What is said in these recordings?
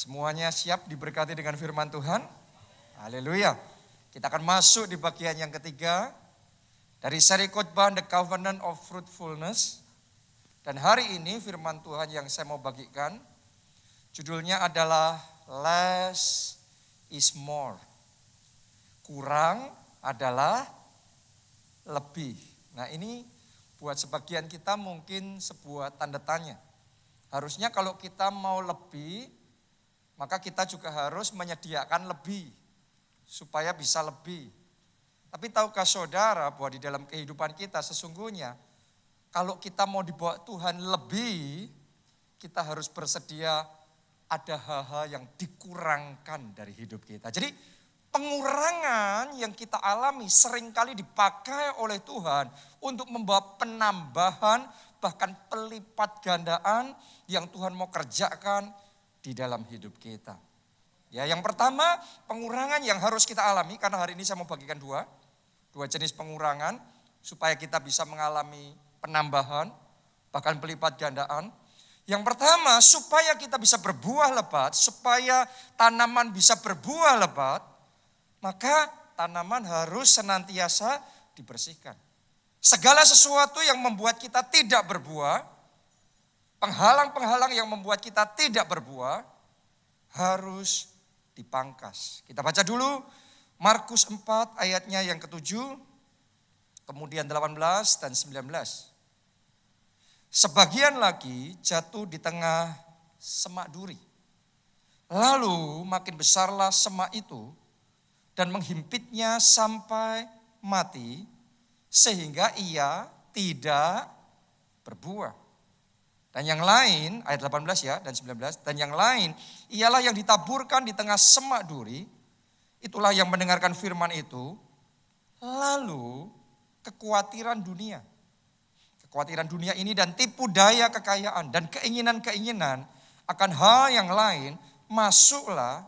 Semuanya siap diberkati dengan firman Tuhan? Haleluya. Kita akan masuk di bagian yang ketiga dari seri khotbah The Covenant of Fruitfulness. Dan hari ini firman Tuhan yang saya mau bagikan, judulnya adalah Less is more. Kurang adalah lebih. Nah, ini buat sebagian kita mungkin sebuah tanda tanya. Harusnya kalau kita mau lebih, maka kita juga harus menyediakan lebih, supaya bisa lebih. Tapi tahukah saudara bahwa di dalam kehidupan kita sesungguhnya, kalau kita mau dibawa Tuhan lebih, kita harus bersedia ada hal-hal yang dikurangkan dari hidup kita. Jadi pengurangan yang kita alami seringkali dipakai oleh Tuhan untuk membawa penambahan, bahkan pelipat gandaan yang Tuhan mau kerjakan di dalam hidup kita. Ya, yang pertama, pengurangan yang harus kita alami, karena hari ini saya mau bagikan dua jenis pengurangan supaya kita bisa mengalami penambahan, bahkan pelipat gandaan. Yang pertama, supaya kita bisa berbuah lebat, supaya tanaman bisa berbuah lebat, maka tanaman harus senantiasa dibersihkan. Segala sesuatu yang membuat kita tidak berbuah, penghalang-penghalang yang membuat kita tidak berbuah, harus dipangkas. Kita baca dulu Markus 4 ayatnya yang ke-7, kemudian 18 dan 19. Sebagian lagi jatuh di tengah semak duri. Lalu makin besarlah semak itu dan menghimpitnya sampai mati, sehingga ia tidak berbuah. Dan yang lain, ayat 18 ya dan 19, dan yang lain ialah yang ditaburkan di tengah semak duri, itulah yang mendengarkan firman itu, lalu kekhawatiran dunia ini dan tipu daya kekayaan dan keinginan-keinginan akan hal yang lain masuklah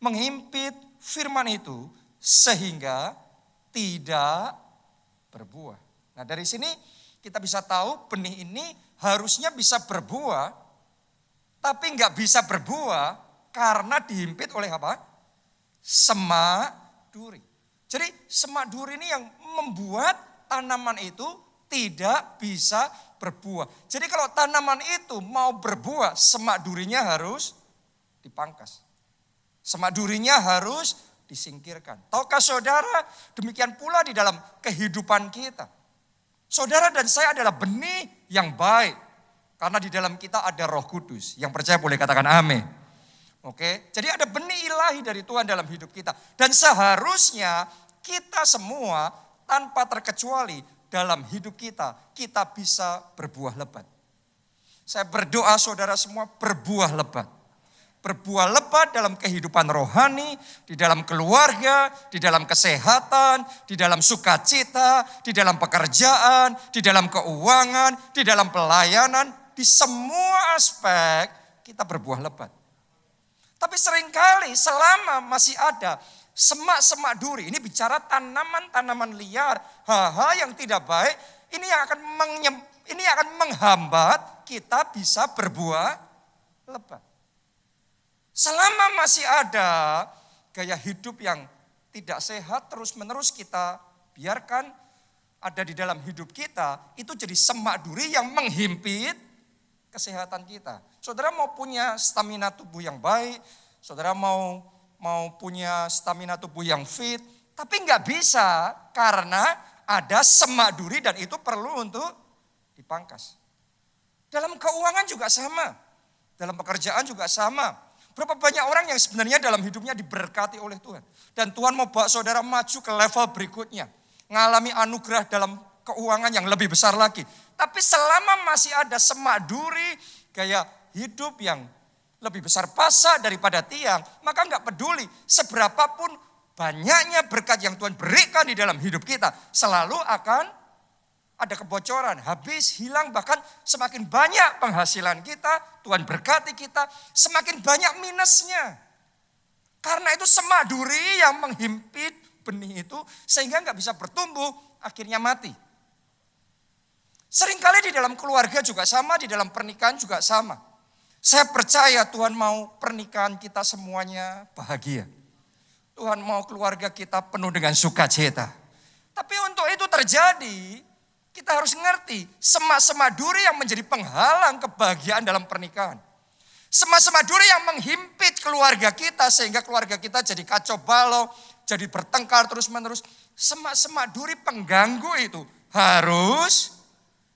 menghimpit firman itu sehingga tidak berbuah. Nah, dari sini kita bisa tahu benih ini harusnya bisa berbuah, tapi enggak bisa berbuah karena dihimpit oleh apa? Semak duri. Jadi semak duri ini yang membuat tanaman itu tidak bisa berbuah. Jadi kalau tanaman itu mau berbuah, semak durinya harus dipangkas. Semak durinya harus disingkirkan. Tahukah saudara, demikian pula di dalam kehidupan kita. Saudara dan saya adalah benih yang baik. Karena di dalam kita ada Roh Kudus. Yang percaya boleh katakan amin. Oke, jadi ada benih ilahi dari Tuhan dalam hidup kita. Dan seharusnya kita semua tanpa terkecuali dalam hidup kita bisa berbuah lebat. Saya berdoa saudara semua berbuah lebat. Berbuah lebat dalam kehidupan rohani, di dalam keluarga, di dalam kesehatan, di dalam sukacita, di dalam pekerjaan, di dalam keuangan, di dalam pelayanan, di semua aspek kita berbuah lebat. Tapi seringkali selama masih ada semak-semak duri, ini bicara tanaman-tanaman liar, hal-hal yang tidak baik, ini akan menghambat kita bisa berbuah lebat. Selama masih ada gaya hidup yang tidak sehat terus-menerus kita biarkan ada di dalam hidup kita, itu jadi semak duri yang menghimpit kesehatan kita. Saudara mau punya stamina tubuh yang baik, saudara mau punya stamina tubuh yang fit, tapi nggak bisa karena ada semak duri dan itu perlu untuk dipangkas. Dalam keuangan juga sama, dalam pekerjaan juga sama. Berapa banyak orang yang sebenarnya dalam hidupnya diberkati oleh Tuhan. Dan Tuhan mau bawa saudara maju ke level berikutnya. Ngalami anugerah dalam keuangan yang lebih besar lagi. Tapi selama masih ada semak duri, gaya hidup yang lebih besar pasak daripada tiang, maka enggak peduli seberapapun banyaknya berkat yang Tuhan berikan di dalam hidup kita, selalu akan ada kebocoran, habis, hilang, bahkan semakin banyak penghasilan kita, Tuhan berkati kita, semakin banyak minusnya. Karena itu semak duri yang menghimpit benih itu sehingga nggak bisa bertumbuh, akhirnya mati. Seringkali di dalam keluarga juga sama, di dalam pernikahan juga sama. Saya percaya Tuhan mau pernikahan kita semuanya bahagia. Tuhan mau keluarga kita penuh dengan sukacita. Tapi untuk itu terjadi, kita harus ngerti semak-semak duri yang menjadi penghalang kebahagiaan dalam pernikahan. Semak-semak duri yang menghimpit keluarga kita sehingga keluarga kita jadi kacau balau, jadi bertengkar terus-menerus. Semak-semak duri pengganggu itu harus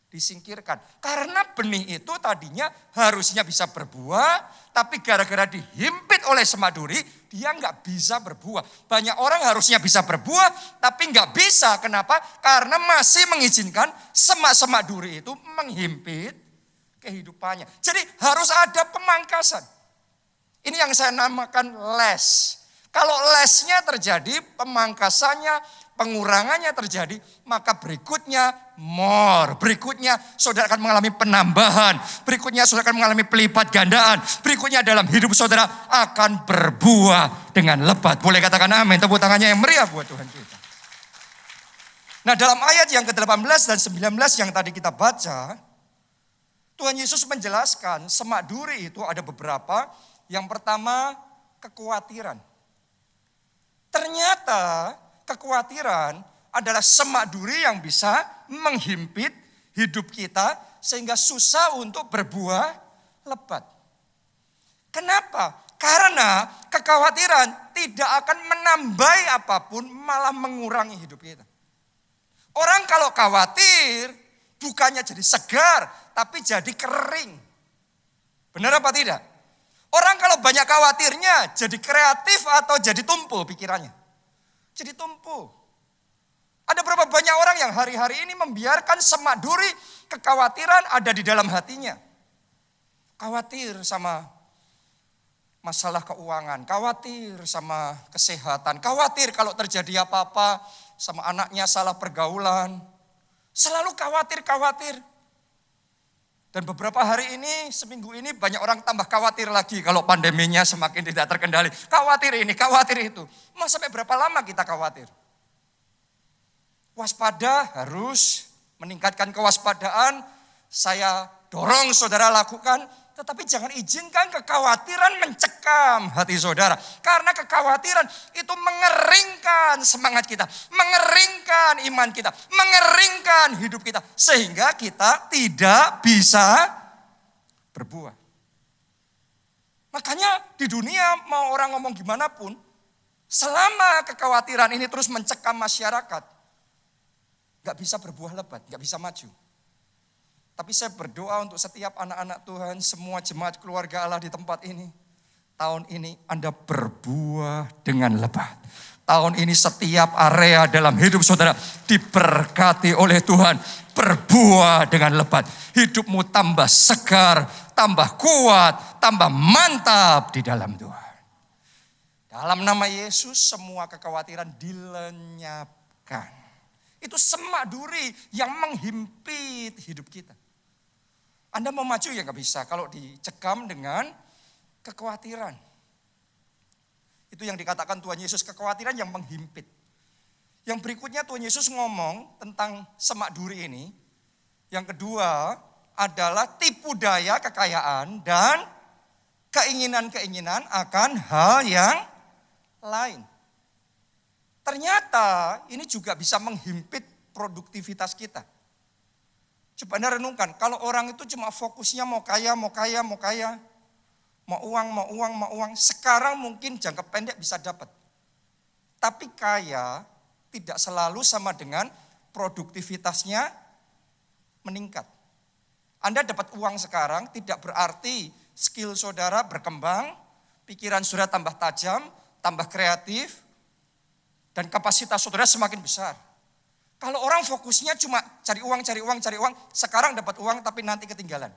disingkirkan. Karena benih itu tadinya harusnya bisa berbuah, tapi gara-gara dihimpit oleh semak duri, dia nggak bisa berbuah. Banyak orang harusnya bisa berbuah, tapi nggak bisa. Kenapa? Karena masih mengizinkan semak-semak duri itu menghimpit kehidupannya. Jadi harus ada pemangkasan. Ini yang saya namakan les. Kalau lesnya terjadi, pemangkasannya, pengurangannya terjadi, maka berikutnya more. Berikutnya saudara akan mengalami penambahan. Berikutnya saudara akan mengalami pelipat gandaan. Berikutnya dalam hidup saudara akan berbuah dengan lebat. Boleh katakan amin, tepuk tangannya yang meriah buat Tuhan kita. Nah, dalam ayat yang ke-18 dan 19 yang tadi kita baca, Tuhan Yesus menjelaskan semak duri itu ada beberapa. Yang pertama, kekhawatiran. Ternyata kekhawatiran adalah semak duri yang bisa menghimpit hidup kita sehingga susah untuk berbuah lebat. Kenapa? Karena kekhawatiran tidak akan menambah apapun, malah mengurangi hidup kita. Orang kalau khawatir bukannya jadi segar, tapi jadi kering. Benar apa tidak? Orang kalau banyak khawatirnya jadi kreatif atau jadi tumpul pikirannya. Jadi tumpul. Ada berapa banyak orang yang hari-hari ini membiarkan semak duri kekhawatiran ada di dalam hatinya. Khawatir sama masalah keuangan, khawatir sama kesehatan, khawatir kalau terjadi apa-apa sama anaknya salah pergaulan. Selalu khawatir. Dan beberapa hari ini, seminggu ini banyak orang tambah khawatir lagi kalau pandeminya semakin tidak terkendali. Khawatir ini, khawatir itu. Mau sampai berapa lama kita khawatir? Waspada, harus meningkatkan kewaspadaan. Saya dorong saudara lakukan. Tetapi jangan izinkan kekhawatiran mencekam hati saudara. Karena kekhawatiran itu mengeringkan semangat kita. Mengeringkan iman kita. Mengeringkan hidup kita. Sehingga kita tidak bisa berbuah. Makanya di dunia mau orang ngomong gimana pun. Selama kekhawatiran ini terus mencekam masyarakat. Gak bisa berbuah lebat, gak bisa maju. Tapi saya berdoa untuk setiap anak-anak Tuhan, semua jemaat keluarga Allah di tempat ini. Tahun ini Anda berbuah dengan lebat. Tahun ini setiap area dalam hidup saudara diberkati oleh Tuhan. Berbuah dengan lebat. Hidupmu tambah segar, tambah kuat, tambah mantap di dalam Tuhan. Dalam nama Yesus semua kekhawatiran dilenyapkan. Itu semak duri yang menghimpit hidup kita. Anda mau maju ya gak bisa kalau dicekam dengan kekhawatiran. Itu yang dikatakan Tuhan Yesus, kekhawatiran yang menghimpit. Yang berikutnya Tuhan Yesus ngomong tentang semak duri ini. Yang kedua adalah tipu daya kekayaan dan keinginan-keinginan akan hal yang lain. Ternyata ini juga bisa menghimpit produktivitas kita. Coba Anda renungkan, kalau orang itu cuma fokusnya mau kaya. Mau uang. Sekarang mungkin jangka pendek bisa dapat. Tapi kaya tidak selalu sama dengan produktivitasnya meningkat. Anda dapat uang sekarang tidak berarti skill saudara berkembang, pikiran saudara tambah tajam, tambah kreatif, dan kapasitas saudara semakin besar. Kalau orang fokusnya cuma cari uang, sekarang dapat uang tapi nanti ketinggalan.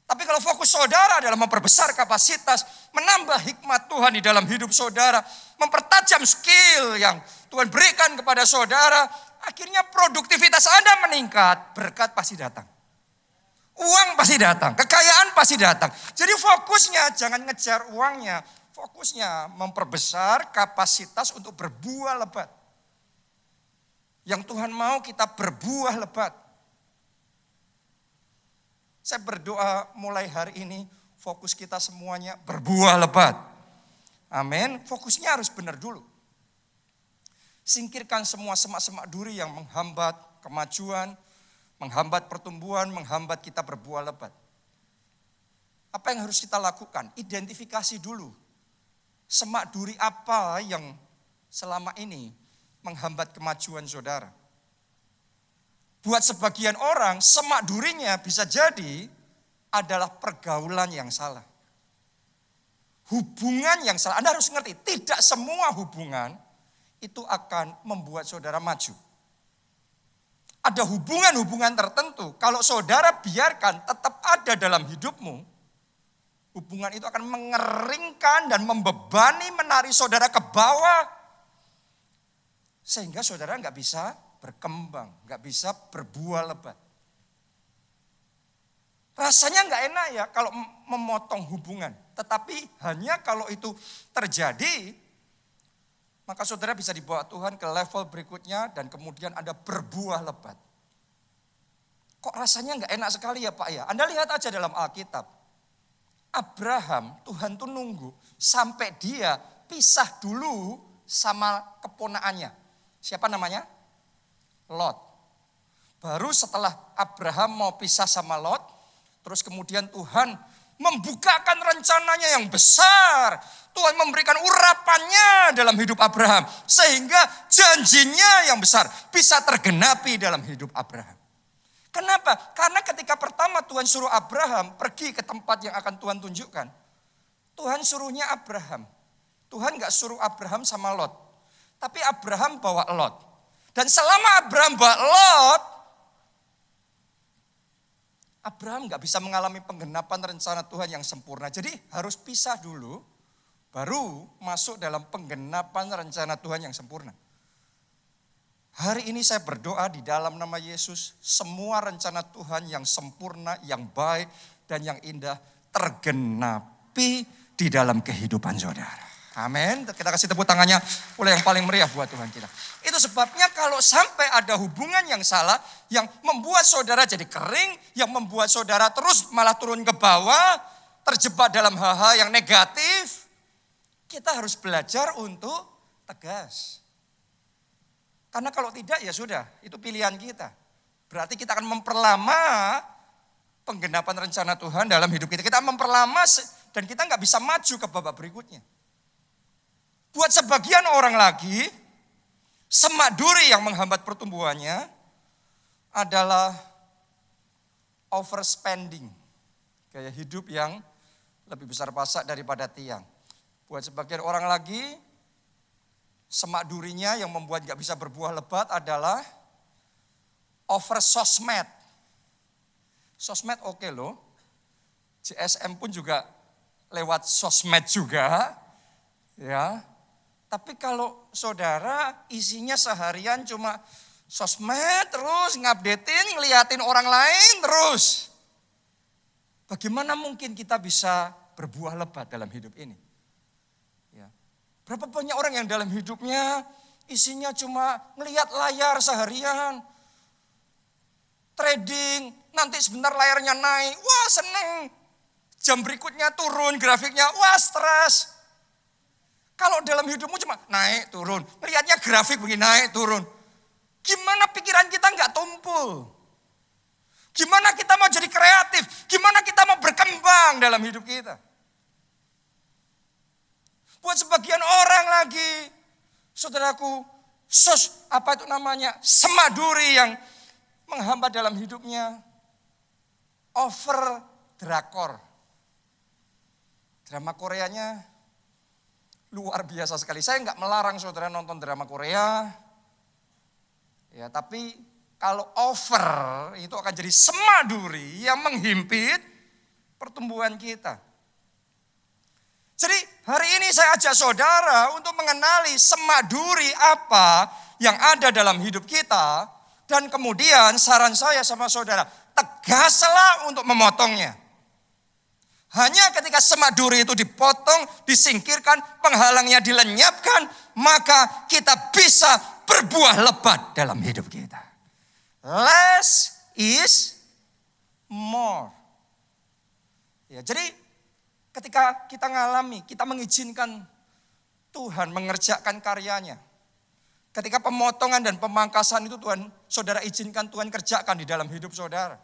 Tapi kalau fokus saudara adalah memperbesar kapasitas, menambah hikmat Tuhan di dalam hidup saudara, mempertajam skill yang Tuhan berikan kepada saudara, akhirnya produktivitas Anda meningkat, berkat pasti datang. Uang pasti datang, kekayaan pasti datang. Jadi fokusnya jangan ngejar uangnya, fokusnya memperbesar kapasitas untuk berbuah lebat. Yang Tuhan mau kita berbuah lebat. Saya berdoa mulai hari ini fokus kita semuanya berbuah lebat. Amin. Fokusnya harus benar dulu. Singkirkan semua semak-semak duri yang menghambat kemajuan, menghambat pertumbuhan, menghambat kita berbuah lebat. Apa yang harus kita lakukan? Identifikasi dulu. Semak duri apa yang selama ini menghambat kemajuan saudara. Buat sebagian orang, semak durinya bisa jadi adalah pergaulan yang salah. Hubungan yang salah. Anda harus ngerti, tidak semua hubungan itu akan membuat saudara maju. Ada hubungan-hubungan tertentu, kalau saudara biarkan tetap ada dalam hidupmu, hubungan itu akan mengeringkan dan membebani, menarik saudara ke bawah. Sehingga saudara nggak bisa berkembang, nggak bisa berbuah lebat. Rasanya nggak enak ya kalau memotong hubungan. Tetapi hanya kalau itu terjadi, maka saudara bisa dibawa Tuhan ke level berikutnya dan kemudian Anda berbuah lebat. Kok rasanya nggak enak sekali ya Pak ya? Anda lihat aja dalam Alkitab. Abraham, Tuhan tuh nunggu sampai dia pisah dulu sama keponakannya. Siapa namanya? Lot. Baru setelah Abraham mau pisah sama Lot, terus kemudian Tuhan membukakan rencananya yang besar. Tuhan memberikan urapannya dalam hidup Abraham. Sehingga janjinya yang besar bisa tergenapi dalam hidup Abraham. Kenapa? Karena ketika pertama Tuhan suruh Abraham pergi ke tempat yang akan Tuhan tunjukkan. Tuhan suruhnya Abraham. Tuhan gak suruh Abraham sama Lot. Tapi Abraham bawa Lot. Dan selama Abraham bawa Lot, Abraham gak bisa mengalami penggenapan rencana Tuhan yang sempurna. Jadi harus pisah dulu, baru masuk dalam penggenapan rencana Tuhan yang sempurna. Hari ini saya berdoa di dalam nama Yesus, semua rencana Tuhan yang sempurna, yang baik, dan yang indah tergenapi di dalam kehidupan saudara. Amin. Kita kasih tepuk tangannya oleh yang paling meriah buat Tuhan kita. Itu sebabnya kalau sampai ada hubungan yang salah, yang membuat saudara jadi kering, yang membuat saudara terus malah turun ke bawah, terjebak dalam hal-hal yang negatif, kita harus belajar untuk tegas. Karena kalau tidak ya sudah, itu pilihan kita. Berarti kita akan memperlama penggenapan rencana Tuhan dalam hidup kita. Kita memperlama dan kita nggak bisa maju ke babak berikutnya. Buat sebagian orang lagi, semak duri yang menghambat pertumbuhannya adalah overspending. Gaya hidup yang lebih besar pasak daripada tiang. Buat sebagian orang lagi, semak durinya yang membuat gak bisa berbuah lebat adalah over sosmed. Sosmed oke loh. JSM pun juga lewat sosmed juga. Ya. Tapi kalau saudara isinya seharian cuma sosmed terus, ngupdatein, ngeliatin orang lain terus. Bagaimana mungkin kita bisa berbuah lebat dalam hidup ini? Ya. Berapa banyak orang yang dalam hidupnya isinya cuma ngeliat layar seharian. Trading, nanti sebentar layarnya naik, wah seneng. Jam berikutnya turun grafiknya, wah stres. Kalau dalam hidupmu cuma naik turun, ngelihatnya grafik begini naik turun. Gimana pikiran kita nggak tumpul? Gimana kita mau jadi kreatif? Gimana kita mau berkembang dalam hidup kita? Buat sebagian orang lagi, saudaraku, semak duri yang menghambat dalam hidupnya. Over drakor. Drama Koreanya luar biasa sekali. Saya nggak melarang saudara nonton drama Korea. Ya, tapi kalau over itu akan jadi semak duri yang menghimpit pertumbuhan kita. Jadi hari ini saya ajak saudara untuk mengenali semak duri apa yang ada dalam hidup kita. Dan kemudian saran saya sama saudara, tegaslah untuk memotongnya. Hanya ketika semak duri itu dipotong, disingkirkan, penghalangnya dilenyapkan, maka kita bisa berbuah lebat dalam hidup kita. Less is more. Ya, jadi ketika kita ngalami, kita mengizinkan Tuhan mengerjakan karyanya. Ketika pemotongan dan pemangkasan itu saudara izinkan Tuhan kerjakan di dalam hidup saudara.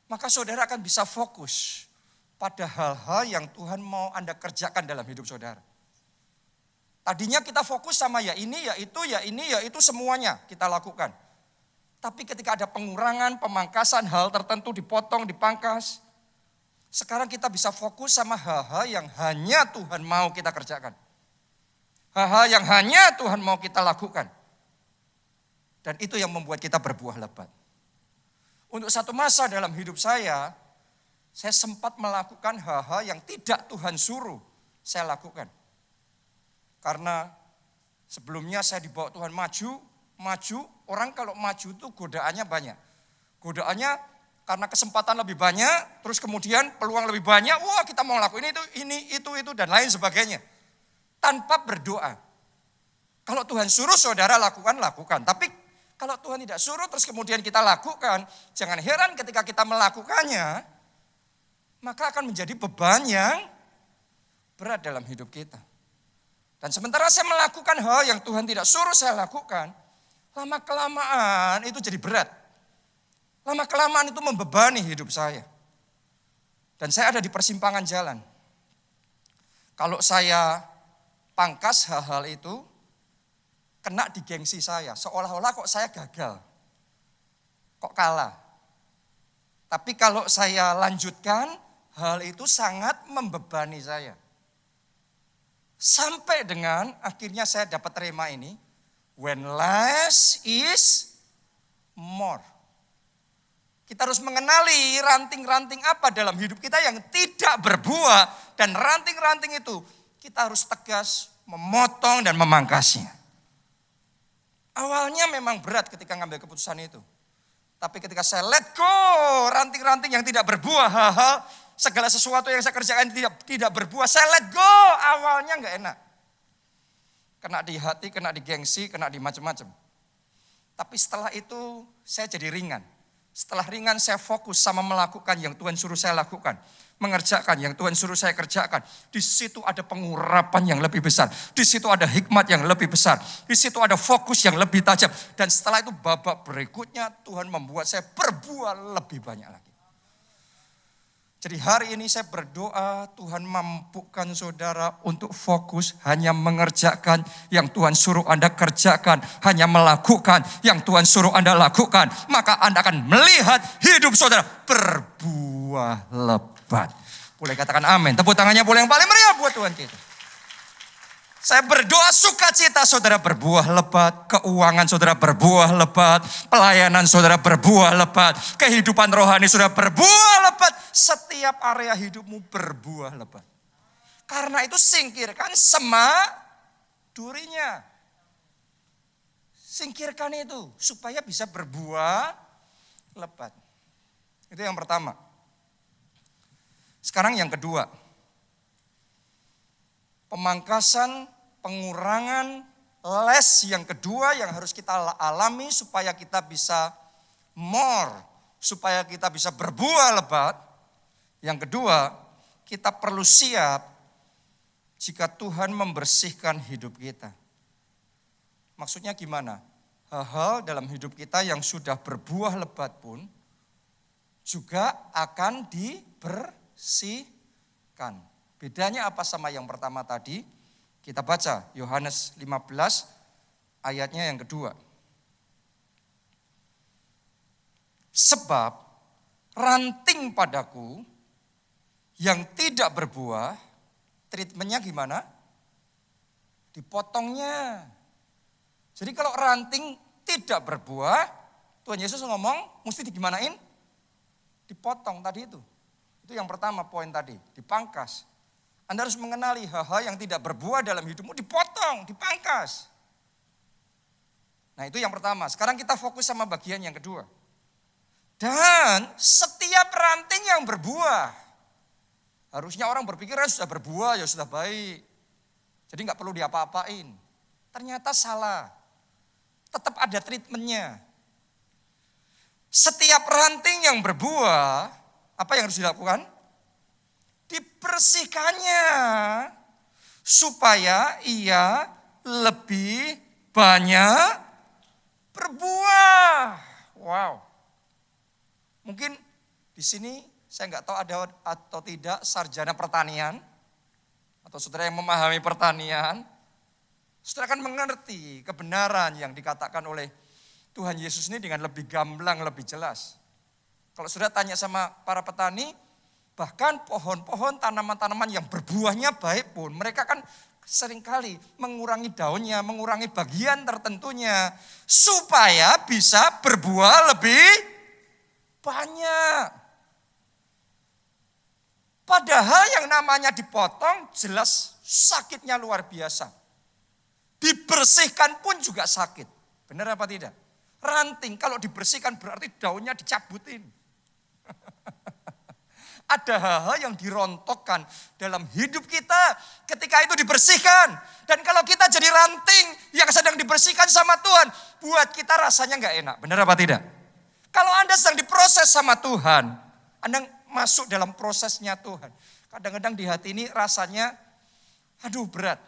Maka saudara akan bisa fokus pada hal-hal yang Tuhan mau Anda kerjakan dalam hidup saudara. Tadinya kita fokus sama ya ini, ya itu semuanya kita lakukan. Tapi ketika ada pengurangan, pemangkasan, hal tertentu dipotong, dipangkas. Sekarang kita bisa fokus sama hal-hal yang hanya Tuhan mau kita kerjakan. Hal-hal yang hanya Tuhan mau kita lakukan. Dan itu yang membuat kita berbuah lebat. Untuk satu masa dalam hidup saya sempat melakukan hal-hal yang tidak Tuhan suruh saya lakukan. Karena sebelumnya saya dibawa Tuhan maju, orang kalau maju itu godaannya banyak. Godaannya karena kesempatan lebih banyak, terus kemudian peluang lebih banyak, wah kita mau lakuin itu, dan lain sebagainya. Tanpa berdoa. Kalau Tuhan suruh saudara lakukan. Tapi kalau Tuhan tidak suruh terus kemudian kita lakukan, jangan heran ketika kita melakukannya, maka akan menjadi beban yang berat dalam hidup kita. Dan sementara saya melakukan hal yang Tuhan tidak suruh saya lakukan, lama-kelamaan itu jadi berat. Lama-kelamaan itu membebani hidup saya. Dan saya ada di persimpangan jalan. Kalau saya pangkas hal-hal itu, kena di gengsi saya. Seolah-olah kok saya gagal. Kok kalah. Tapi kalau saya lanjutkan, hal itu sangat membebani saya. Sampai dengan akhirnya saya dapat terima ini. When less is more. Kita harus mengenali ranting-ranting apa dalam hidup kita yang tidak berbuah. Dan ranting-ranting itu kita harus tegas memotong dan memangkasnya. Awalnya memang berat ketika ngambil keputusan itu. Tapi ketika saya let go ranting-ranting yang tidak berbuah, hal-hal segala sesuatu yang saya kerjakan tidak berbuah, saya let go. Awalnya enggak enak. Kena di hati, kena di gengsi, kena di macam-macam. Tapi setelah itu saya jadi ringan. Setelah ringan saya fokus sama melakukan yang Tuhan suruh saya lakukan. Mengerjakan yang Tuhan suruh saya kerjakan. Di situ ada pengurapan yang lebih besar. Di situ ada hikmat yang lebih besar. Di situ ada fokus yang lebih tajam. Dan setelah itu babak berikutnya Tuhan membuat saya berbuah lebih banyak lagi. Jadi hari ini saya berdoa Tuhan mampukan saudara untuk fokus hanya mengerjakan yang Tuhan suruh Anda kerjakan. Hanya melakukan yang Tuhan suruh Anda lakukan. Maka Anda akan melihat hidup saudara berbuah lebat. Boleh katakan amin. Tepuk tangannya boleh yang paling meriah buat Tuhan kita. Saya berdoa sukacita saudara berbuah lebat, keuangan saudara berbuah lebat, pelayanan saudara berbuah lebat, kehidupan rohani saudara berbuah lebat, setiap area hidupmu berbuah lebat. Karena itu singkirkan semak durinya. Singkirkan itu supaya bisa berbuah lebat. Itu yang pertama. Sekarang yang kedua. Pemangkasan, pengurangan, les yang kedua yang harus kita alami supaya kita bisa more, supaya kita bisa berbuah lebat. Yang kedua, kita perlu siap jika Tuhan membersihkan hidup kita. Maksudnya gimana? Hal-hal dalam hidup kita yang sudah berbuah lebat pun juga akan dibersihkan. Bedanya apa sama yang pertama tadi? Kita baca Yohanes 15 ayatnya yang kedua. Sebab ranting padaku yang tidak berbuah, treatmentnya gimana? Dipotongnya. Jadi kalau ranting tidak berbuah, Tuhan Yesus ngomong mesti digimanain? Dipotong tadi itu. Itu yang pertama poin tadi, dipangkas. Anda harus mengenali hal-hal yang tidak berbuah dalam hidupmu, dipotong, dipangkas. Nah itu yang pertama. Sekarang kita fokus sama bagian yang kedua. Dan setiap ranting yang berbuah, harusnya orang berpikir sudah berbuah, ya sudah baik. Jadi gak perlu diapa-apain. Ternyata salah. Tetap ada treatmentnya. Setiap ranting yang berbuah, apa yang harus dilakukan? dibersihkannya supaya ia lebih banyak berbuah. Wow. Mungkin di sini saya nggak tahu ada atau tidak sarjana pertanian atau saudara yang memahami pertanian. Saudara akan mengerti kebenaran yang dikatakan oleh Tuhan Yesus ini dengan lebih gamblang, lebih jelas. Kalau saudara tanya sama para petani, bahkan pohon-pohon, tanaman-tanaman yang berbuahnya baik pun, mereka kan seringkali mengurangi daunnya, mengurangi bagian tertentunya, supaya bisa berbuah lebih banyak. Padahal yang namanya dipotong jelas sakitnya luar biasa. Dibersihkan pun juga sakit. Benar apa tidak? Ranting kalau dibersihkan berarti daunnya dicabutin. Ada hal-hal yang dirontokkan dalam hidup kita ketika itu dibersihkan. Dan kalau kita jadi ranting yang sedang dibersihkan sama Tuhan, buat kita rasanya nggak enak. Benar apa tidak? Kalau Anda sedang diproses sama Tuhan, Anda masuk dalam prosesnya Tuhan. Kadang-kadang di hati ini rasanya, aduh berat.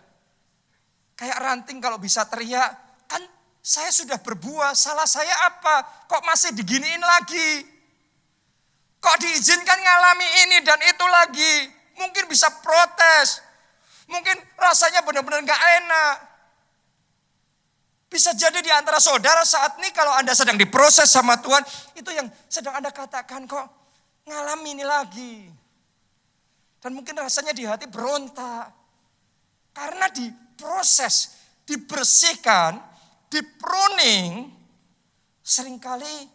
Kayak ranting kalau bisa teriak, kan saya sudah berbuah, salah saya apa? Kok masih diginiin lagi? Kok diizinkan ngalami ini dan itu lagi? Mungkin bisa protes. Mungkin rasanya benar-benar gak enak. Bisa jadi di antara saudara saat ini kalau Anda sedang diproses sama Tuhan, itu yang sedang Anda katakan, kok ngalami ini lagi. Dan mungkin rasanya di hati berontak. Karena diproses, dibersihkan, dipruning, seringkali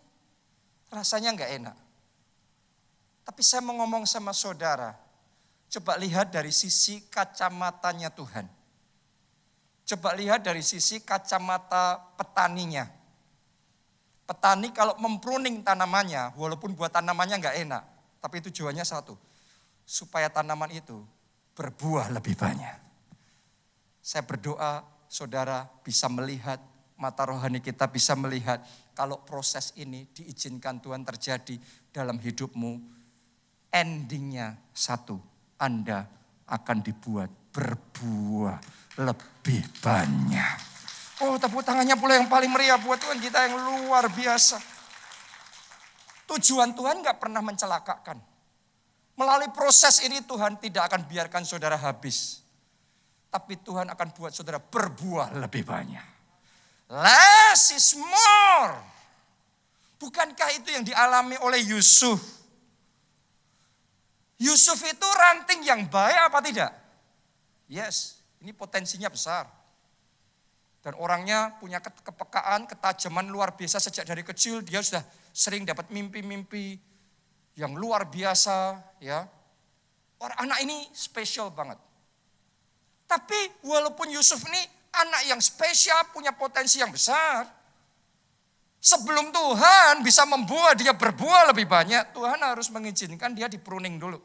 rasanya gak enak. Tapi saya mau ngomong sama saudara, coba lihat dari sisi kacamatanya Tuhan. Coba lihat dari sisi kacamata petaninya. Petani kalau mempruning tanamannya, walaupun buat tanamannya nggak enak, tapi tujuannya satu, supaya tanaman itu berbuah lebih banyak. Saya berdoa saudara bisa melihat, mata rohani kita bisa melihat, kalau proses ini diizinkan Tuhan terjadi dalam hidupmu, endingnya satu, Anda akan dibuat berbuah lebih banyak. Oh, tepuk tangannya pula yang paling meriah buat Tuhan kita yang luar biasa. Tujuan Tuhan gak pernah mencelakakan. Melalui proses ini Tuhan tidak akan biarkan saudara habis. Tapi Tuhan akan buat saudara berbuah lebih banyak. Less is more. Bukankah itu yang dialami oleh Yusuf? Yusuf itu ranting yang baik apa tidak? Yes, ini potensinya besar. Dan orangnya punya kepekaan, ketajaman luar biasa sejak dari kecil. Dia sudah sering dapat mimpi-mimpi yang luar biasa. Ya, anak ini spesial banget. Tapi walaupun Yusuf ini anak yang spesial, punya potensi yang besar. Sebelum Tuhan bisa membuat dia berbuah lebih banyak, Tuhan harus mengizinkan dia dipruning dulu.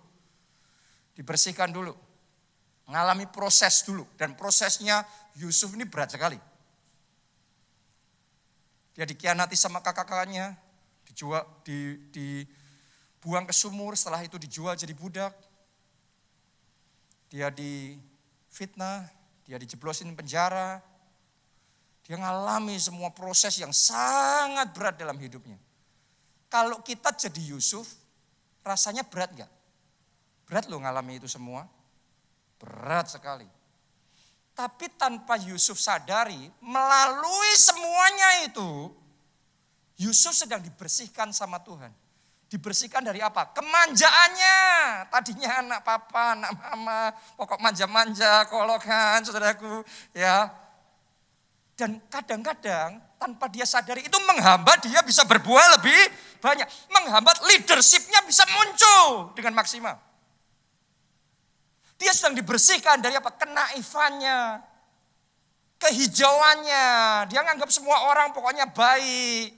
Dibersihkan dulu. Mengalami proses dulu. Dan prosesnya Yusuf ini berat sekali. Dia dikhianati sama kakak-kakaknya, dibuang ke sumur, setelah itu dijual jadi budak. Dia difitnah, dia dijeblosin penjara. Dia ngalami semua proses yang sangat berat dalam hidupnya. Kalau kita jadi Yusuf, rasanya berat gak? Berat loh ngalami itu semua. Berat sekali. Tapi tanpa Yusuf sadari, melalui semuanya itu, Yusuf sedang dibersihkan sama Tuhan. Dibersihkan dari apa? Kemanjaannya. Tadinya anak papa, anak mama, pokok manja-manja, kolokan, saudaraku. Ya. Dan kadang-kadang tanpa dia sadari itu menghambat dia bisa berbuah lebih banyak. Menghambat leadershipnya bisa muncul dengan maksimal. Dia sedang dibersihkan dari apa? Kenaifannya, kehijauannya. Dia nganggap semua orang pokoknya baik.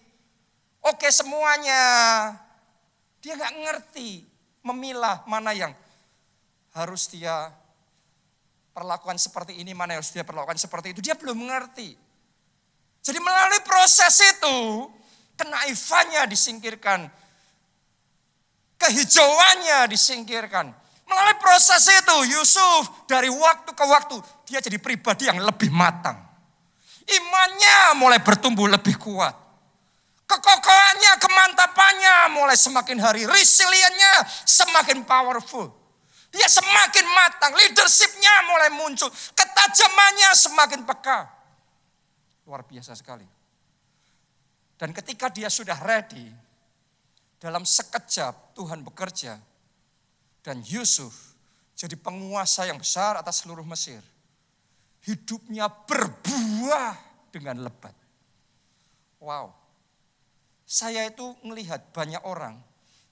Oke semuanya. Dia gak ngerti memilah mana yang harus dia perlakukan seperti ini, mana yang harus dia perlakukan seperti itu. Dia belum mengerti. Jadi melalui proses itu, kenaifannya disingkirkan. Kehijauannya disingkirkan. Melalui proses itu Yusuf dari waktu ke waktu dia jadi pribadi yang lebih matang. Imannya mulai bertumbuh lebih kuat. Kekokohannya, kemantapannya mulai semakin hari. Resiliennya semakin powerful. Dia semakin matang. Leadershipnya mulai muncul. Ketajamannya semakin peka. Luar biasa sekali. Dan ketika dia sudah ready, dalam sekejap Tuhan bekerja. Dan Yusuf jadi penguasa yang besar atas seluruh Mesir. Hidupnya berbuah dengan lebat. Wow. Saya itu melihat banyak orang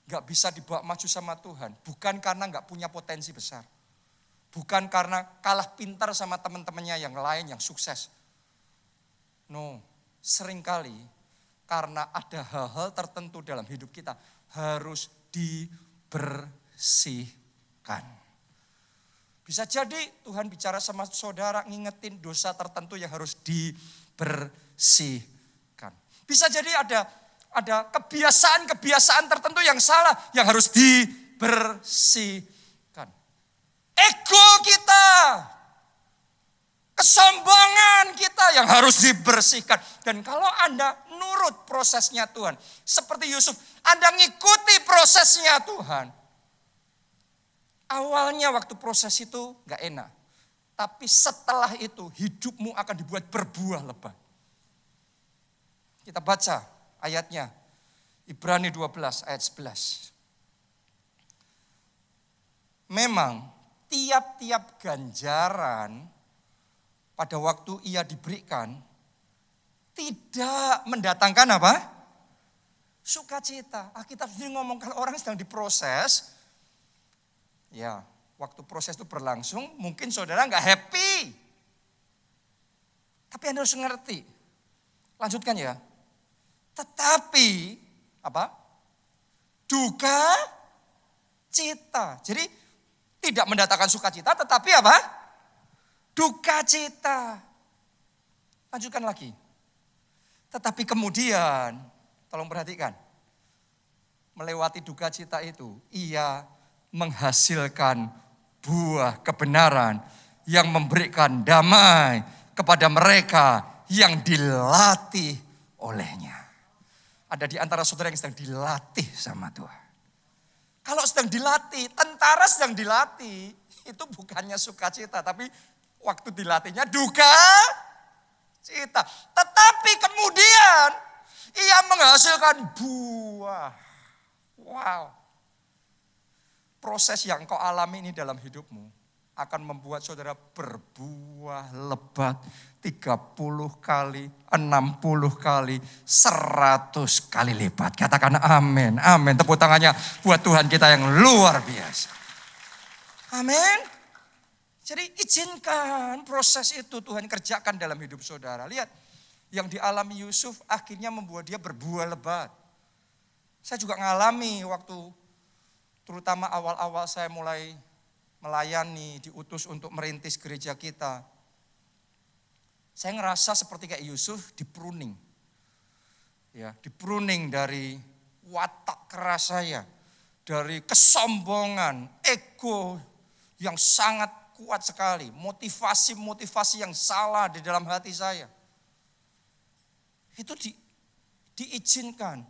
gak bisa dibawa maju sama Tuhan. Bukan karena gak punya potensi besar. Bukan karena kalah pintar sama teman-temannya yang lain yang sukses. No, seringkali karena ada hal-hal tertentu dalam hidup kita harus dibersihkan. Bisa jadi Tuhan bicara sama saudara ngingetin dosa tertentu yang harus dibersihkan. Bisa jadi ada kebiasaan-kebiasaan tertentu yang salah yang harus dibersihkan. Ego kita, kesombongan kita yang harus dibersihkan. Dan kalau Anda nurut prosesnya Tuhan, seperti Yusuf, Anda ngikuti prosesnya Tuhan. Awalnya waktu proses itu gak enak. Tapi setelah itu hidupmu akan dibuat berbuah lebat. Kita baca ayatnya. Ibrani 12 ayat 11. Memang tiap-tiap ganjaran pada waktu ia diberikan tidak mendatangkan apa? Sukacita. Kita sendiri ngomong kalau orang sedang diproses. Ya, waktu proses itu berlangsung, mungkin saudara nggak happy. Tapi Anda harus ngerti. Lanjutkan ya. Tetapi, apa? Duka cita. Jadi, tidak mendatangkan sukacita, tetapi apa? Duka cita. Lanjutkan lagi. Tetapi kemudian, tolong perhatikan. Melewati duka cita itu, ia menghasilkan buah kebenaran yang memberikan damai kepada mereka yang dilatih olehnya. Ada di antara saudara yang sedang dilatih sama Tuhan. Kalau sedang dilatih, tentara sedang dilatih, itu bukannya sukacita, tapi waktu dilatihnya duka cita. Tetapi kemudian ia menghasilkan buah. Wow. Proses yang kau alami ini dalam hidupmu akan membuat saudara berbuah lebat 30 kali, 60 kali, 100 kali lipat. Katakan amin, amin. Tepuk tangannya buat Tuhan kita yang luar biasa. Amin. Jadi izinkan proses itu Tuhan kerjakan dalam hidup saudara. Lihat, yang dialami Yusuf akhirnya membuat dia berbuah lebat. Saya juga ngalami waktu terutama awal-awal saya mulai melayani, diutus untuk merintis gereja kita. Saya ngerasa seperti kayak Yusuf dipruning. Ya, dipruning dari watak keras saya. Dari kesombongan, ego yang sangat kuat sekali. Motivasi-motivasi yang salah di dalam hati saya. Itu diizinkan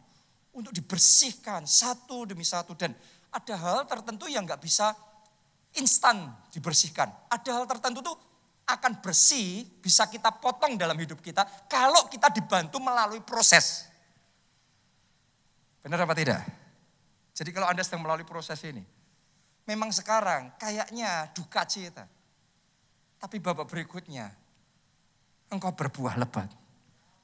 untuk dibersihkan satu demi satu. Dan ada hal tertentu yang gak bisa instan dibersihkan. Ada hal tertentu tuh akan bersih, bisa kita potong dalam hidup kita kalau kita dibantu melalui proses. Benar apa tidak? Jadi kalau Anda sedang melalui proses ini, memang sekarang kayaknya duka cita. Tapi babak berikutnya, engkau berbuah lebat.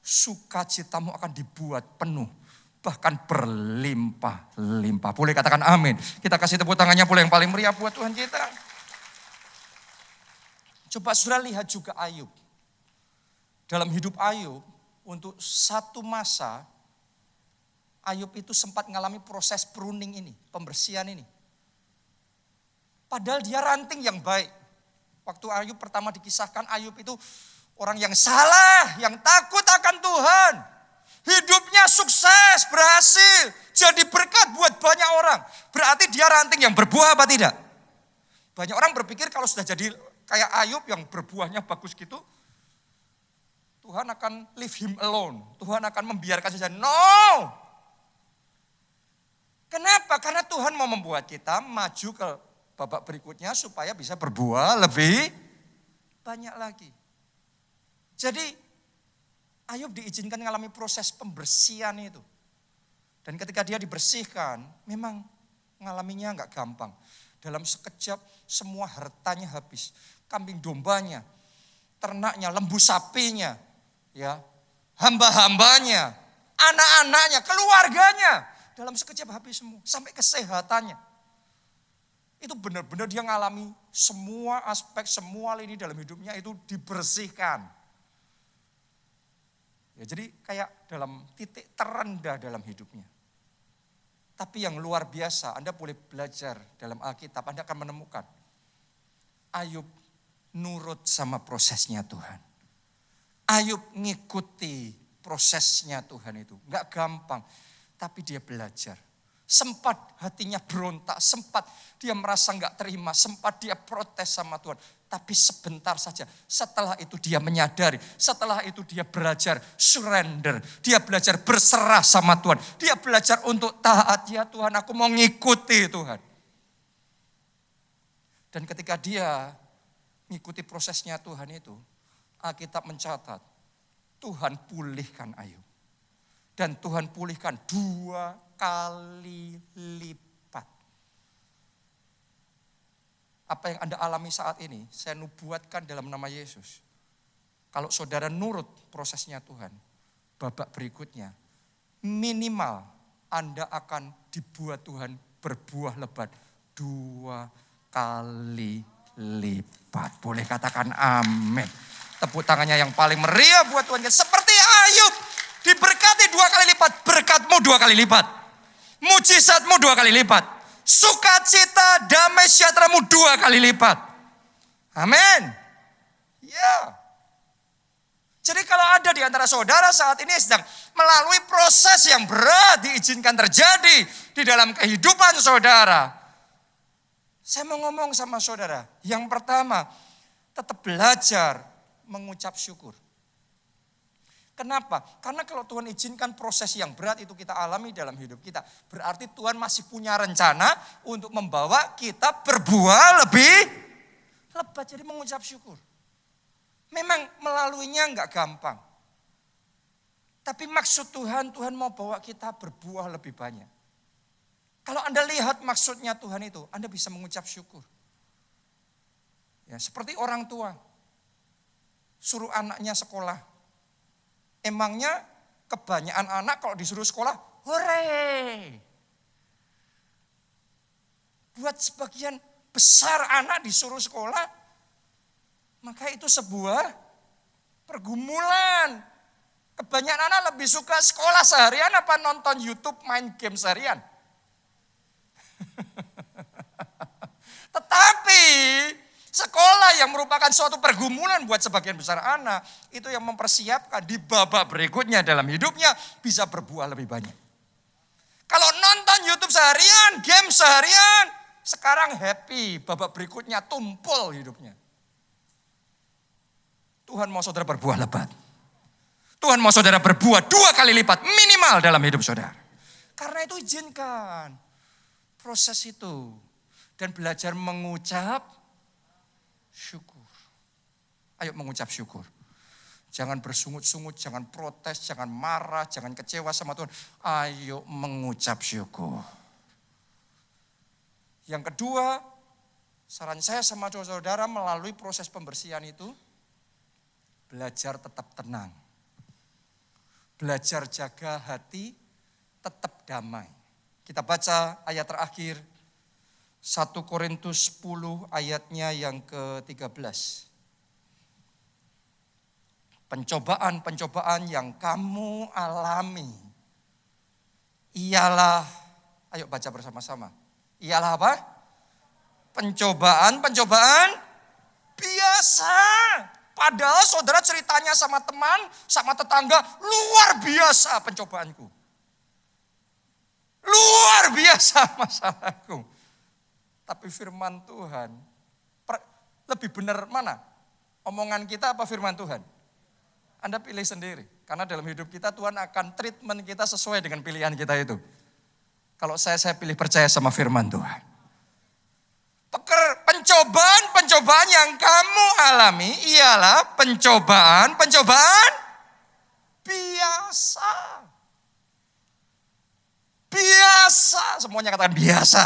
Sukacitamu akan dibuat penuh. Bahkan berlimpah-limpah. Boleh katakan amin. Kita kasih tepuk tangannya boleh yang paling meriah buat Tuhan kita. Coba saudara lihat juga Ayub. Dalam hidup Ayub, untuk satu masa, Ayub itu sempat mengalami proses pruning ini, pembersihan ini. Padahal dia ranting yang baik. Waktu Ayub pertama dikisahkan, Ayub itu orang yang salah, yang takut akan Tuhan. Hidupnya sukses, berhasil, jadi berkat buat banyak orang. Berarti dia ranting yang berbuah apa tidak? Banyak orang berpikir kalau sudah jadi kayak Ayub yang berbuahnya bagus gitu, Tuhan akan leave him alone. Tuhan akan membiarkan saja. No! Kenapa? Karena Tuhan mau membuat kita maju ke babak berikutnya supaya bisa berbuah lebih banyak lagi. Jadi Ayub diizinkan mengalami proses pembersihan itu. Dan ketika dia dibersihkan, memang mengalaminya enggak gampang. Dalam sekejap semua hartanya habis. Kambing dombanya, ternaknya, lembu sapinya, ya, hamba-hambanya, anak-anaknya, keluarganya. Dalam sekejap habis semua, sampai kesehatannya. Itu benar-benar dia mengalami semua aspek, semua lini dalam hidupnya itu dibersihkan. Ya, jadi kayak dalam titik terendah dalam hidupnya. Tapi yang luar biasa, Anda boleh belajar dalam Alkitab, Anda akan menemukan. Ayub nurut sama prosesnya Tuhan. Ayub ngikuti prosesnya Tuhan itu. Enggak gampang, tapi dia belajar. Sempat hatinya berontak, sempat dia merasa enggak terima, sempat dia protes sama Tuhan. Tapi sebentar saja, setelah itu dia menyadari, setelah itu dia belajar surrender. Dia belajar berserah sama Tuhan. Dia belajar untuk taat, ya Tuhan aku mau ngikuti Tuhan. Dan ketika dia ngikuti prosesnya Tuhan itu, Alkitab mencatat, Tuhan pulihkan Ayub. Dan Tuhan pulihkan 2 kali lipat. Apa yang Anda alami saat ini, saya nubuatkan dalam nama Yesus. Kalau saudara nurut prosesnya Tuhan, babak berikutnya, minimal Anda akan dibuat Tuhan berbuah lebat 2 kali lipat. Boleh katakan amin. Tepuk tangannya yang paling meriah buat Tuhan. Seperti Ayub, diberkati 2 kali lipat, berkatmu 2 kali lipat. Mujizatmu 2 kali lipat. Sukacita, damai sejahteramu 2 kali lipat. Amin. Ya. Jadi kalau ada di antara saudara saat ini sedang melalui proses yang berat diizinkan terjadi di dalam kehidupan saudara. Saya mau ngomong sama saudara. Yang pertama, tetap belajar mengucap syukur. Kenapa? Karena kalau Tuhan izinkan proses yang berat itu kita alami dalam hidup kita. Berarti Tuhan masih punya rencana untuk membawa kita berbuah lebih lebat. Jadi mengucap syukur. Memang melaluinya enggak gampang. Tapi maksud Tuhan, Tuhan mau bawa kita berbuah lebih banyak. Kalau Anda lihat maksudnya Tuhan itu, Anda bisa mengucap syukur. Ya, seperti orang tua. Suruh anaknya sekolah. Emangnya kebanyakan anak kalau disuruh sekolah, hore. Buat sebagian besar anak disuruh sekolah, maka itu sebuah pergumulan. Kebanyakan anak lebih suka sekolah seharian apa nonton YouTube main game seharian. Tetapi sekolah yang merupakan suatu pergumulan buat sebagian besar anak, itu yang mempersiapkan di babak berikutnya dalam hidupnya bisa berbuah lebih banyak. Kalau nonton YouTube seharian, game seharian, sekarang happy, babak berikutnya tumpul hidupnya. Tuhan mau saudara berbuah lebat. Tuhan mau saudara berbuah 2 kali lipat minimal dalam hidup saudara. Karena itu izinkan proses itu dan belajar mengucap syukur. Ayo mengucap syukur. Jangan bersungut-sungut, jangan protes, jangan marah, jangan kecewa sama Tuhan. Ayo mengucap syukur. Yang kedua, saran saya sama saudara melalui proses pembersihan itu, belajar tetap tenang. Belajar jaga hati, tetap damai. Kita baca ayat terakhir, 1 Korintus 10 ayatnya yang ke-13. Pencobaan-pencobaan yang kamu alami ialah, ayo baca bersama-sama. Ialah apa? Pencobaan-pencobaan biasa. Padahal saudara ceritanya sama teman, sama tetangga, luar biasa pencobaanku. Luar biasa masalahku. Tapi firman Tuhan Lebih benar mana? Omongan kita apa firman Tuhan? Anda pilih sendiri. Karena dalam hidup kita Tuhan akan treatment kita sesuai dengan pilihan kita itu. Kalau saya pilih percaya sama firman Tuhan. Pencobaan yang kamu alami ialah pencobaan biasa. Biasa, semuanya katakan biasa.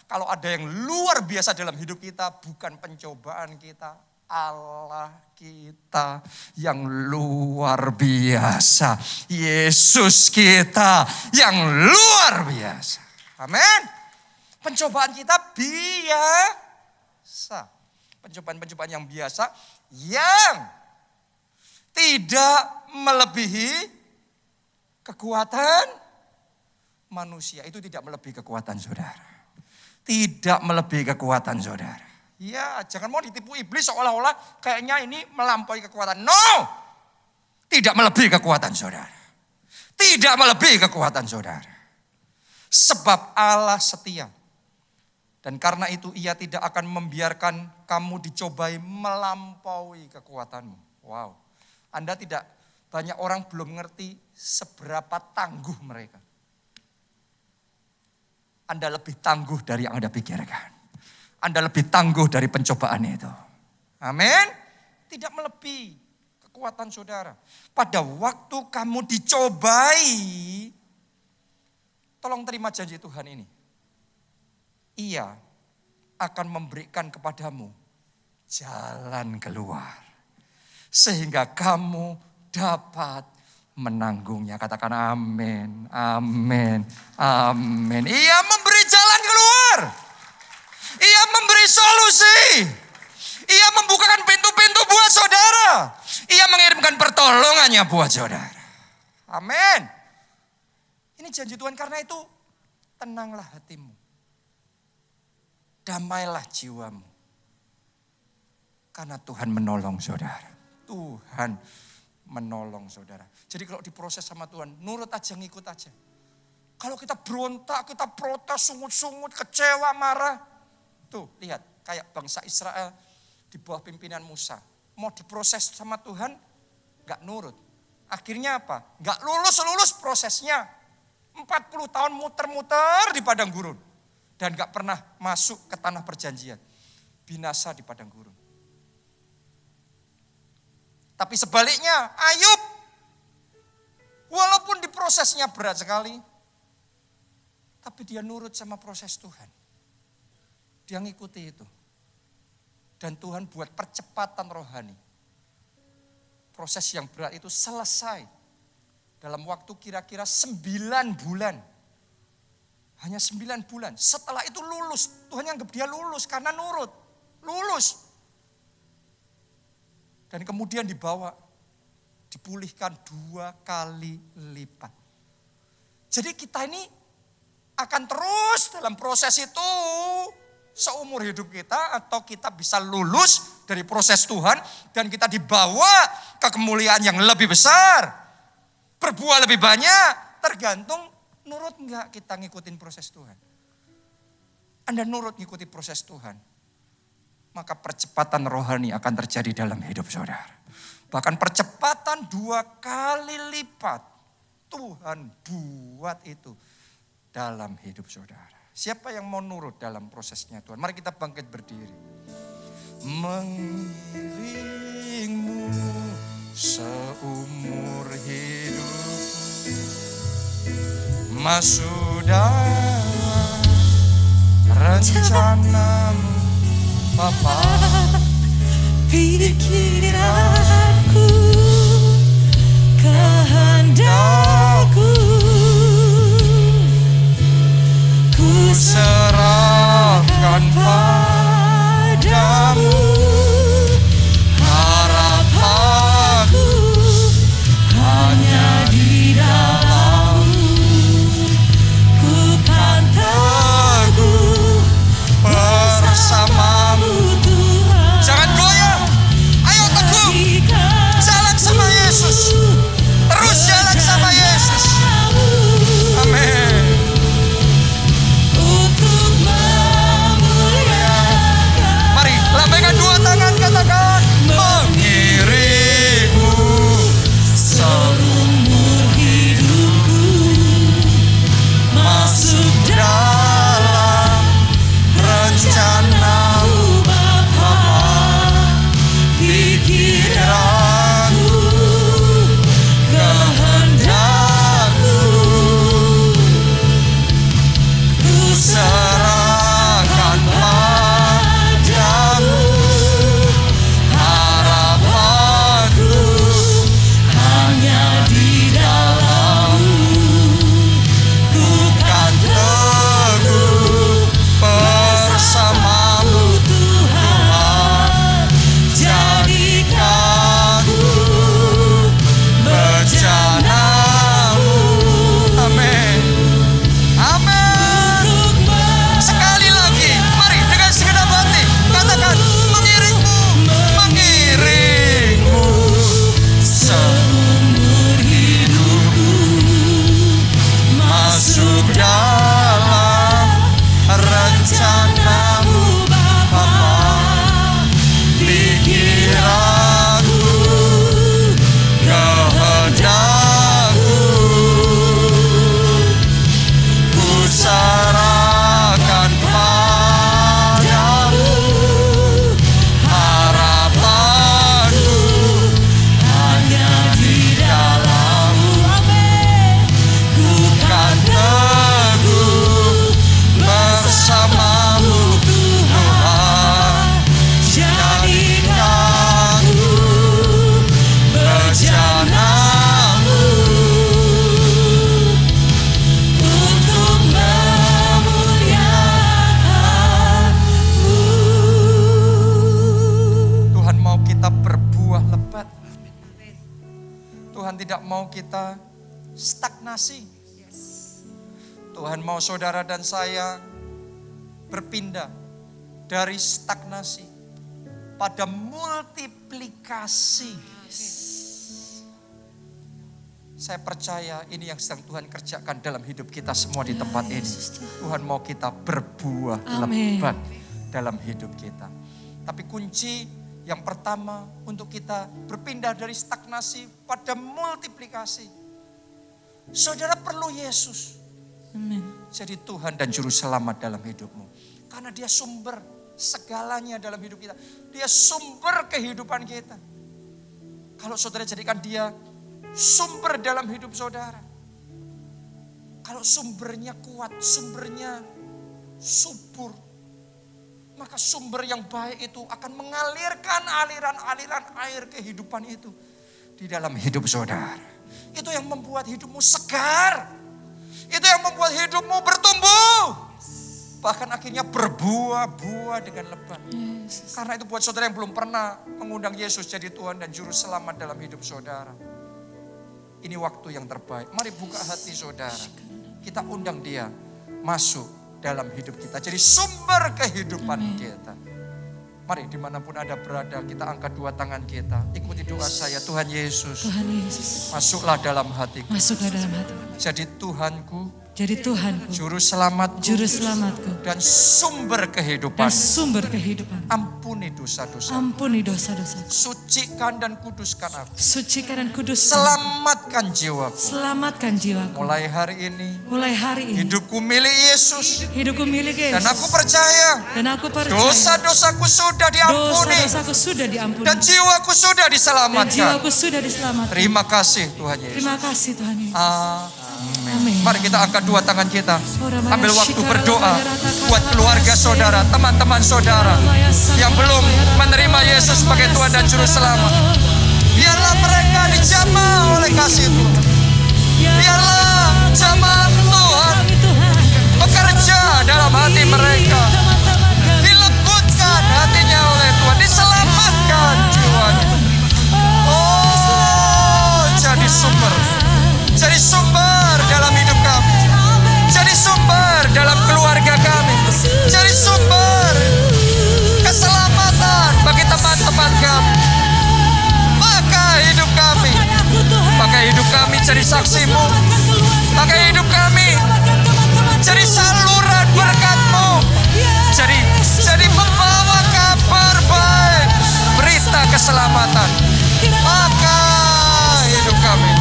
Kalau ada yang luar biasa dalam hidup kita, bukan pencobaan kita, Allah kita yang luar biasa. Yesus kita yang luar biasa. Amin. Pencobaan kita biasa. Pencobaan-pencobaan yang biasa yang tidak melebihi kekuatan manusia. Itu tidak melebihi kekuatan saudara. Tidak melebihi kekuatan saudara. Ya, jangan mau ditipu iblis seolah-olah kayaknya ini melampaui kekuatan. No! Tidak melebihi kekuatan saudara. Tidak melebihi kekuatan saudara. Sebab Allah setia. Dan karena itu ia tidak akan membiarkan kamu dicobai melampaui kekuatanmu. Wow. Banyak orang belum ngerti seberapa tangguh mereka. Anda lebih tangguh dari yang Anda pikirkan. Anda lebih tangguh dari pencobaan itu. Amin. Tidak melebihi kekuatan saudara. Pada waktu kamu dicobai, tolong terima janji Tuhan ini. Ia akan memberikan kepadamu jalan keluar. Sehingga kamu dapat menanggungnya. Katakan amin, amin, amin. Ia memberi jalan keluar. Ia memberi solusi. Ia membukakan pintu-pintu buat saudara. Ia mengirimkan pertolongannya buat saudara. Amin. Ini janji Tuhan, karena itu tenanglah hatimu. Damailah jiwamu. Karena Tuhan menolong saudara. Tuhan menolong saudara. Jadi kalau diproses sama Tuhan, nurut aja, ngikut aja. Kalau kita berontak, kita protes, sungut-sungut, kecewa, marah. Tuh, lihat, kayak bangsa Israel di bawah pimpinan Musa. Mau diproses sama Tuhan, gak nurut. Akhirnya apa? Gak lulus prosesnya. 40 tahun muter-muter di padang gurun. Dan gak pernah masuk ke tanah perjanjian. Binasa di padang gurun. Tapi sebaliknya, Ayub, walaupun diprosesnya berat sekali, tapi dia nurut sama proses Tuhan. Dia ngikuti itu. Dan Tuhan buat percepatan rohani. Proses yang berat itu selesai dalam waktu kira-kira 9 bulan. Hanya 9 bulan. Setelah itu lulus. Tuhan anggap dia lulus karena nurut. Lulus. Dan kemudian dipulihkan 2 kali lipat. Jadi kita ini akan terus dalam proses itu seumur hidup kita, atau kita bisa lulus dari proses Tuhan dan kita dibawa ke kemuliaan yang lebih besar. Berbuah lebih banyak, tergantung nurut enggak kita ngikutin proses Tuhan. Anda nurut ngikuti proses Tuhan, maka percepatan rohani akan terjadi dalam hidup saudara. Bahkan percepatan 2 kali lipat Tuhan buat itu dalam hidup saudara. Siapa yang mau nurut dalam prosesnya Tuhan? Mari kita bangkit berdiri. Mengiringmu seumur hidup, masuk dalam rencanamu Bapa. Pikiranku, kehendakku, ku serahkan padamu. Harapanku hanya di dalam-Mu. ku kan teguh Bersamamu. Tuhan. Jangan goyah. Ayo teguh. tidak mau kita stagnasi. Tuhan mau saudara dan saya berpindah dari stagnasi pada multiplikasi. Saya percaya ini yang sedang Tuhan kerjakan dalam hidup kita semua di tempat ini. Tuhan mau kita berbuah lebat dalam hidup kita. Tapi kunci yang pertama untuk kita berpindah dari stagnasi pada multiplikasi. Saudara perlu Yesus. Amin. Jadi Tuhan dan Juru Selamat dalam hidupmu. Karena dia sumber segalanya dalam hidup kita. Dia sumber kehidupan kita. Kalau saudara jadikan dia sumber dalam hidup saudara. Kalau sumbernya kuat, sumbernya subur, maka sumber yang baik itu akan mengalirkan aliran-aliran air kehidupan itu di dalam hidup saudara. Itu yang membuat hidupmu segar. Itu yang membuat hidupmu bertumbuh. Bahkan akhirnya berbuah-buah dengan lebat. Karena itu buat saudara yang belum pernah mengundang Yesus jadi Tuhan dan Juru Selamat dalam hidup saudara. Ini waktu yang terbaik. Mari buka hati saudara. Kita undang dia masuk dalam hidup kita. Jadi sumber kehidupan kita. Mari dimanapun ada berada, kita angkat dua tangan kita. Ikuti doa saya. Tuhan Yesus. Tuhan Yesus. Masuklah dalam hatiku. Masuklah dalam hati. Jadi Tuhanku. Jadi Tuhanku. Juru Selamatku. Juru Selamatku. Dan sumber kehidupan. Dan sumber kehidupan. Ampuni dosa-dosa. Ampuni dosa-dosa. Sucikan dan kuduskan aku. Sucikan dan kuduskan. Selamatkan jiwaku. Selamatkan jiwaku. Mulai hari ini. Mulai hari ini. Hidupku milik Yesus. Hidupku milik Yesus. Dan aku percaya. Dan aku percaya. Dosa-dosaku sudah diampuni. Dosa-dosaku sudah diampuni. Dan jiwaku sudah diselamatkan. Dan jiwaku sudah diselamatkan. Terima kasih Tuhan Yesus. Terima kasih Tuhan Yesus. Amin. Mari kita angkat dua tangan kita. Ambil waktu berdoa buat keluarga saudara, teman-teman saudara yang belum menerima Yesus sebagai Tuhan dan Juru Selamat. Biarlah mereka dijamah oleh kasih Tuhan. Biarlah jamaah Tuhan bekerja dalam hati mereka. Dilembutkan hatinya oleh Tuhan. Diselamatkan jiwanya. Oh, jadi sumber. Jadi sumber dalam hidup kami. Jadi sumber dalam keluarga kami. Jadi sumber keselamatan bagi teman-teman kami. Pakai hidup kami. Pakai hidup kami jadi saksimu. Pakai hidup kami jadi saluran berkat-Mu. Jadi membawa kabar baik. Berita keselamatan. Pakai hidup kami.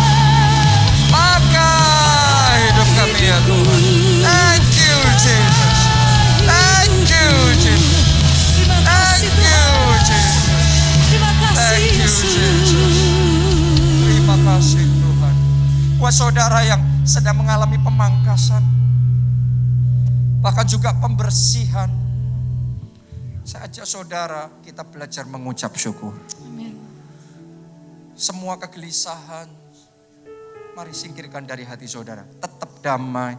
Pakai hidup kami ya Tuhan. Thank you Jesus. Thank you Jesus. Thank you Jesus. Thank you Jesus. Terima kasih Tuhan. Buat saudara yang sedang mengalami pemangkasan, bahkan juga pembersihan, saya ajak saudara kita belajar mengucap syukur. Amin. Semua kegelisahan mari singkirkan dari hati saudara. Tetap damai,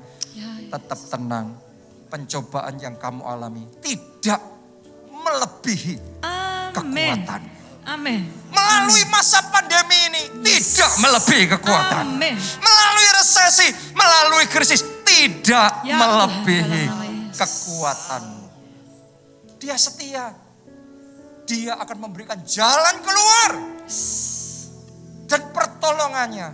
tetap tenang. Pencobaan yang kamu alami tidak melebihi kekuatan. Amin. Melalui masa pandemi ini tidak melebihi kekuatan. Amin. Melalui resesi, melalui krisis tidak Ya, melebihi dalam nama Yesus. kekuatanmu. Dia setia. Dia akan memberikan jalan keluar dan pertolongannya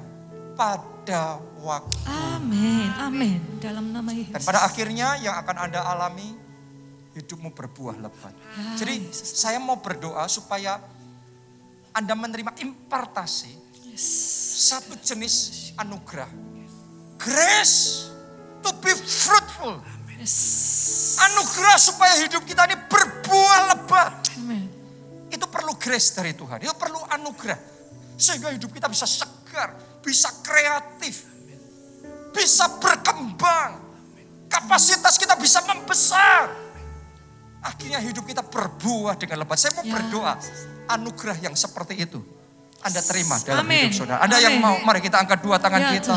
pada waktu. Amin. Amin. Dalam nama Yesus. Dan pada akhirnya yang akan Anda alami, hidupmu berbuah lebat. Jadi saya mau berdoa supaya Anda menerima impartasi satu jenis anugerah. Grace to be fruitful. Anugerah supaya hidup kita ini berbuah lebat. Amin. Itu perlu grace dari Tuhan. Itu perlu anugerah. Sehingga hidup kita bisa segar, bisa kreatif, bisa berkembang. Kapasitas kita bisa membesar. Akhirnya hidup kita berbuah dengan lebat. Saya mau berdoa anugerah yang seperti itu Anda terima dalam hidup saudara. Anda yang mau, mari kita angkat dua tangan kita.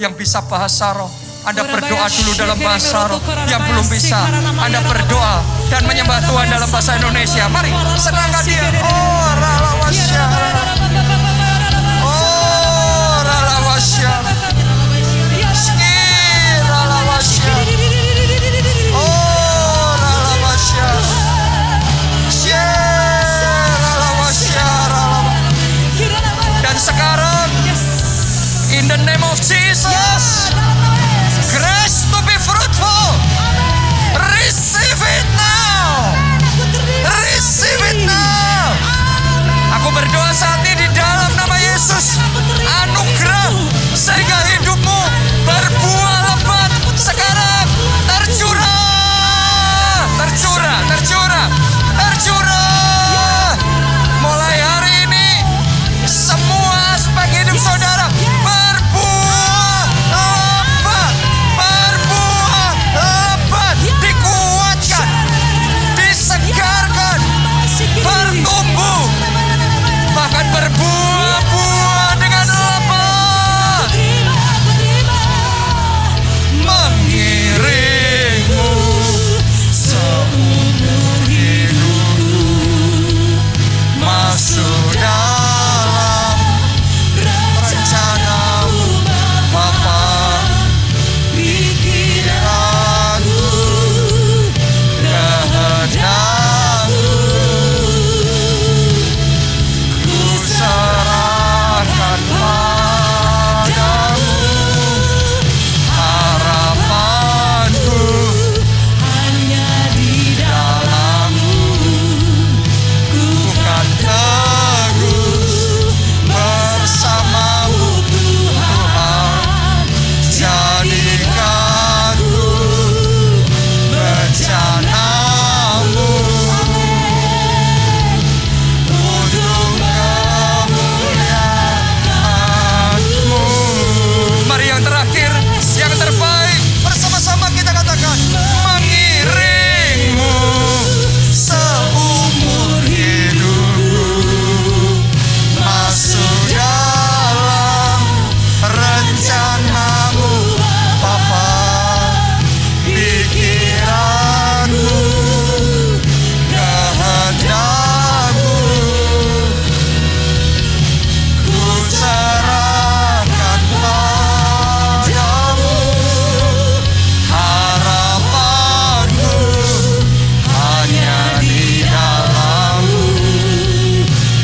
Yang bisa bahasa roh, Anda berdoa dulu dalam bahasa roh. Yang belum bisa, Anda berdoa dan menyembah Tuhan dalam bahasa Indonesia. Mari, senangkan dia. Oh, ralawasya. Oh, of Jesus. Grace to be fruitful. Receive it now. Receive it now. Aku berdoa saat ini di dalam nama Yesus. Anugerah sehingga hidupmu berbuah lebat sekarang tercurah. Tercurah, tercurah, tercurah. Mulai hari ini semua aspek hidup saudara berbuah lebat. Berbuah lebat. Dikuatkan, disegarkan, bertumbuh, bahkan berbuah-buah dengan lebat. Mengiringmu seumur hidupku, masuk dalam rencanamu Bapa. Pikiranku, kehendakmu, ku serahkan padamu. Harapanku hanya di dalammu. Ku kan teguh bersamamu Tuhan. Jadikanku bencanamu untuk kemuliaan-Mu. Mari yang terakhir, yang terbaik, bersama-sama kita katakan, mengiringmu seumur hidupku, masuk dalam rencanamu Bapa. Pikiranku, kehendakmu, ku serahkan padamu. Harapanku hanya di dalammu.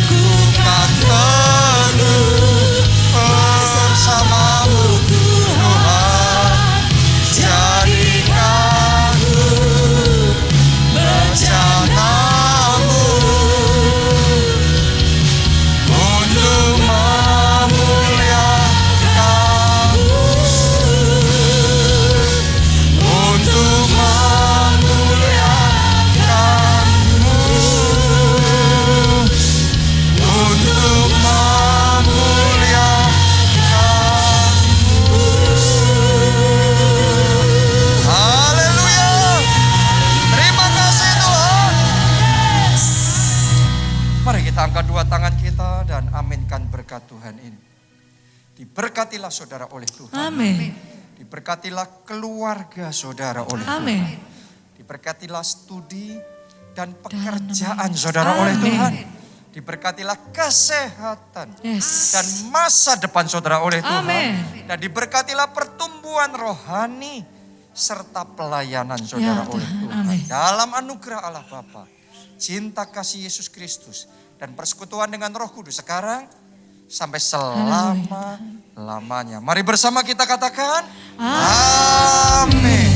Ku kan teguh bersamamu Tuhan. Jadikanku bencanamu untuk memuliakan-Mu. Untuk memuliakan-Mu. Untuk memuliakan-Mu. Haleluya. Terima kasih Tuhan. Mari kita angkat dua tangan kita dan aminkan berkat Tuhan ini. Diberkatilah saudara oleh Tuhan. Amin. Diberkatilah keluarga saudara oleh Amin. Tuhan. Diberkatilah studi dan pekerjaan saudara oleh Amin. Tuhan. Diberkatilah kesehatan Yes. dan masa depan saudara oleh Tuhan. Amin. Dan diberkatilah pertumbuhan rohani serta pelayanan saudara Ya, oleh Tuhan. Tuhan. Amin. Dalam anugerah Allah Bapa, cinta kasih Yesus Kristus dan persekutuan dengan Roh Kudus sekarang sampai selama-lamanya. Mari bersama kita katakan, Amin.